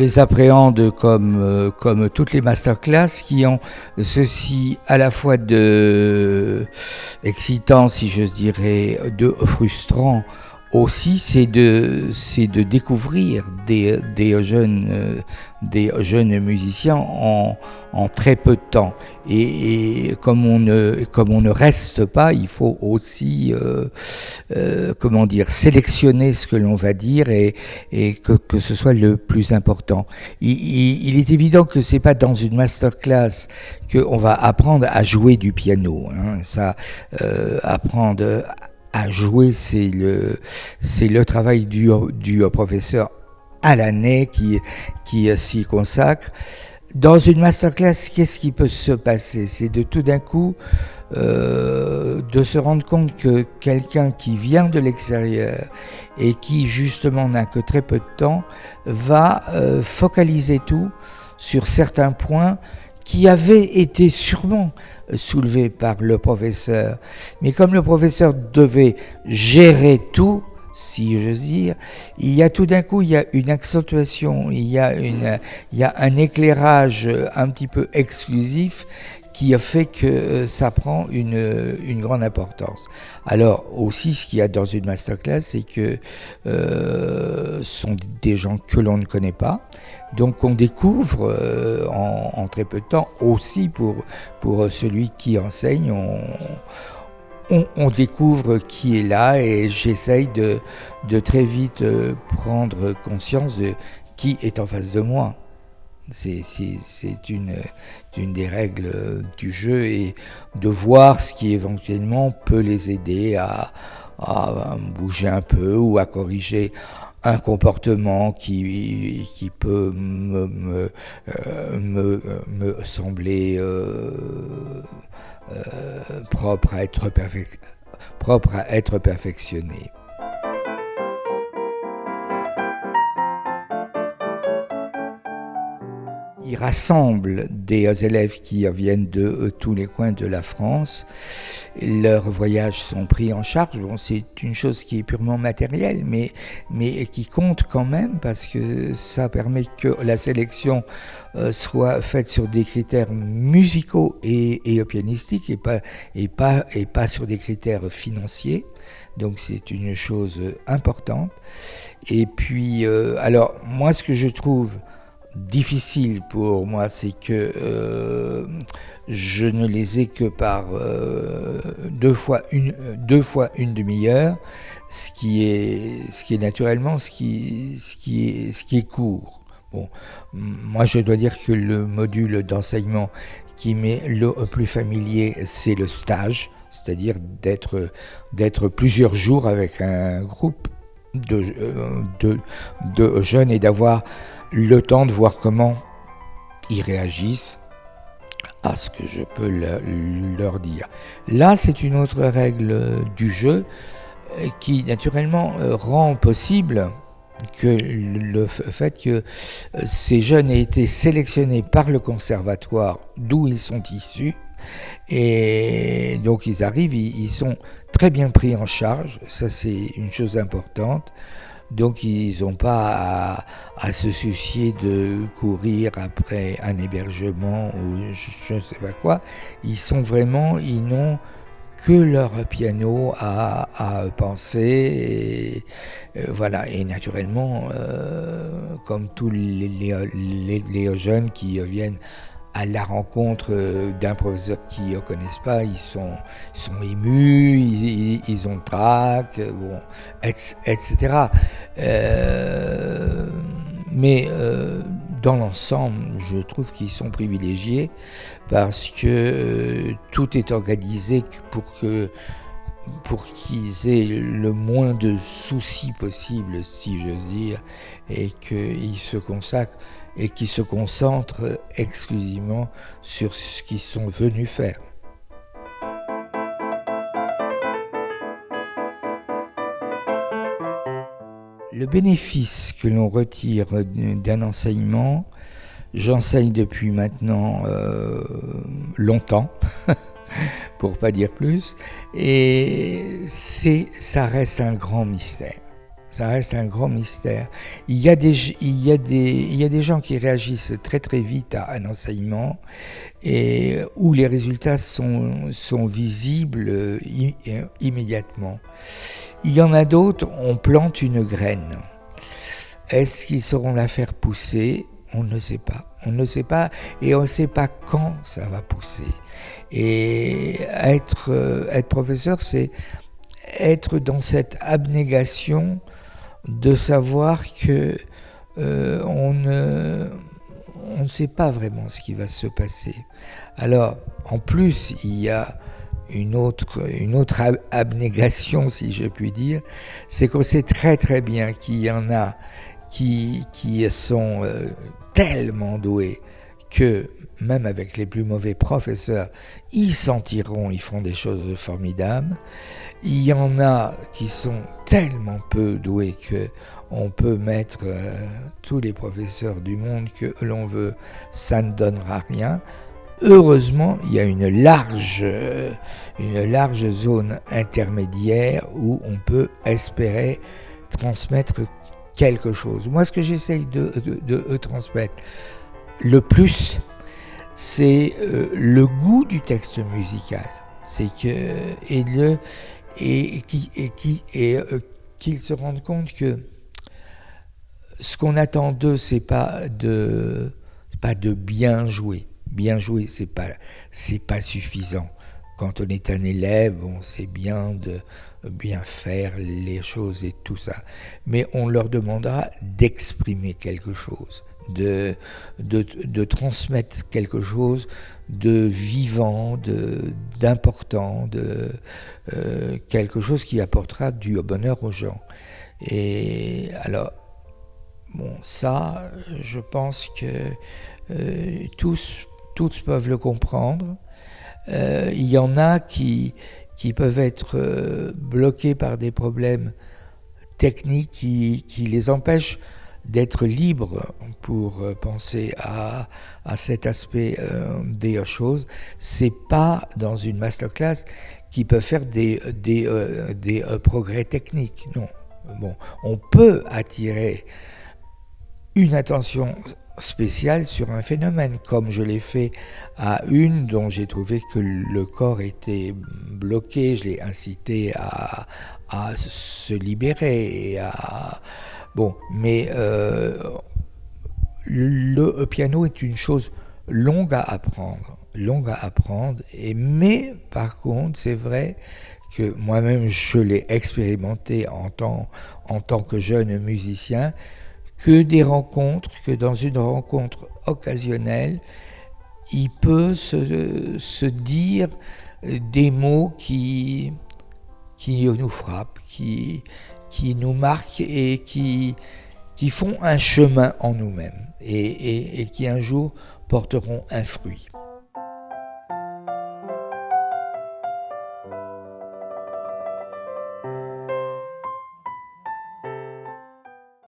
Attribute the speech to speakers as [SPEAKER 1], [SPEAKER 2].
[SPEAKER 1] les appréhende comme toutes les masterclass qui ont ceci à la fois de excitant, si je dirais, de frustrant aussi, c'est de découvrir des jeunes musiciens en très peu de temps. Et comme on ne reste pas, il faut aussi sélectionner ce que l'on va dire et que ce soit le plus important. Il est évident que c'est pas dans une masterclass qu'on va apprendre à jouer du piano. Apprendre à jouer, c'est le travail du professeur à l'année qui s'y consacre. Dans une masterclass, qu'est-ce qui peut se passer? C'est de tout d'un coup de se rendre compte que quelqu'un qui vient de l'extérieur et qui justement n'a que très peu de temps va focaliser tout sur certains points qui avaient été sûrement soulevés par le professeur. Mais comme le professeur devait gérer tout, si j'ose dire, il y a tout d'un coup, il y a une accentuation, il y a un éclairage un petit peu exclusif qui a fait que ça prend une grande importance. Alors aussi, ce qu'il y a dans une masterclass, c'est que ce sont des gens que l'on ne connaît pas, donc on découvre en très peu de temps, aussi pour celui qui enseigne, on découvre qui est là, et j'essaye de très vite prendre conscience de qui est en face de moi. C'est une des règles du jeu, et de voir ce qui éventuellement peut les aider à bouger un peu ou à corriger un comportement qui peut me sembler propre à être perfectionné. Il rassemble des élèves qui viennent de tous les coins de la France. Leurs voyages sont pris en charge. Bon, c'est une chose qui est purement matérielle, mais qui compte quand même, parce que ça permet que la sélection soit faite sur des critères musicaux et pianistiques, et pas sur des critères financiers. Donc c'est une chose importante. Et puis, alors moi, ce que je trouve difficile pour moi, c'est que je ne les ai que par deux fois une demi-heure, ce qui est naturellement ce qui est court. Bon, moi je dois dire que le module d'enseignement qui m'est le plus familier, c'est le stage, c'est-à-dire d'être plusieurs jours avec un groupe de jeunes et d'avoir le temps de voir comment ils réagissent à ce que je peux leur dire. Là, c'est une autre règle du jeu qui, naturellement, rend possible que le fait que ces jeunes aient été sélectionnés par le conservatoire d'où ils sont issus, et donc ils arrivent, ils sont très bien pris en charge, ça c'est une chose importante. Donc ils n'ont pas à se soucier de courir après un hébergement ou je ne sais pas quoi. Ils n'ont que leur piano à penser, et voilà. Et naturellement, comme tous les jeunes qui viennent à la rencontre d'un professeur qu'ils ne connaissent pas, ils sont émus, ils ont le trac, bon, etc. Mais dans l'ensemble, je trouve qu'ils sont privilégiés, parce que tout est organisé pour qu'ils aient le moins de soucis possible, si j'ose dire, et qu'ils se consacrent et qui se concentrent exclusivement sur ce qu'ils sont venus faire. Le bénéfice que l'on retire d'un enseignement, j'enseigne depuis maintenant longtemps, pour pas dire plus, et ça reste un grand mystère. Ça reste un grand mystère. Il y a des gens qui réagissent très très vite à un enseignement et où les résultats sont visibles immédiatement. Il y en a d'autres, on plante une graine. Est-ce qu'ils sauront la faire pousser ? On ne sait pas. On ne sait pas et on ne sait pas quand ça va pousser. Et être professeur, c'est être dans cette abnégation de savoir que on ne sait pas vraiment ce qui va se passer. Alors, en plus, il y a une autre abnégation, si je puis dire, c'est qu'on sait très très bien qu'il y en a qui sont tellement doués que même avec les plus mauvais professeurs, ils s'en tireront, ils font des choses formidables. Il y en a qui sont tellement peu doués que on peut mettre tous les professeurs du monde que l'on veut, ça ne donnera rien. Heureusement, il y a une large zone intermédiaire où on peut espérer transmettre quelque chose. Moi, ce que j'essaye de transmettre le plus, c'est le goût du texte musical. C'est que qu'ils se rendent compte que ce qu'on attend d'eux, c'est pas de bien jouer. Bien jouer, c'est pas suffisant. Quand on est un élève, on sait bien de bien faire les choses et tout ça. Mais on leur demandera d'exprimer quelque chose, de transmettre quelque chose de vivant, d'important, quelque chose qui apportera du bonheur aux gens. Et alors, bon, ça, je pense que tous peuvent le comprendre. Il y en a qui peuvent être bloqués par des problèmes techniques qui les empêchent d'être libres pour penser à cet aspect des choses. C'est pas dans une masterclass qu'ils peuvent faire des progrès techniques. Non. Bon, on peut attirer une attention spéciale sur un phénomène, comme je l'ai fait à une dont j'ai trouvé que le corps était bloqué. Je l'ai incité à se libérer et à... Bon, mais le piano est une chose longue à apprendre, mais par contre, c'est vrai que moi-même, je l'ai expérimenté en tant que jeune musicien, que dans une rencontre occasionnelle, il peut se dire des mots qui nous frappent, qui nous marquent et qui font un chemin en nous-mêmes et qui un jour porteront un fruit.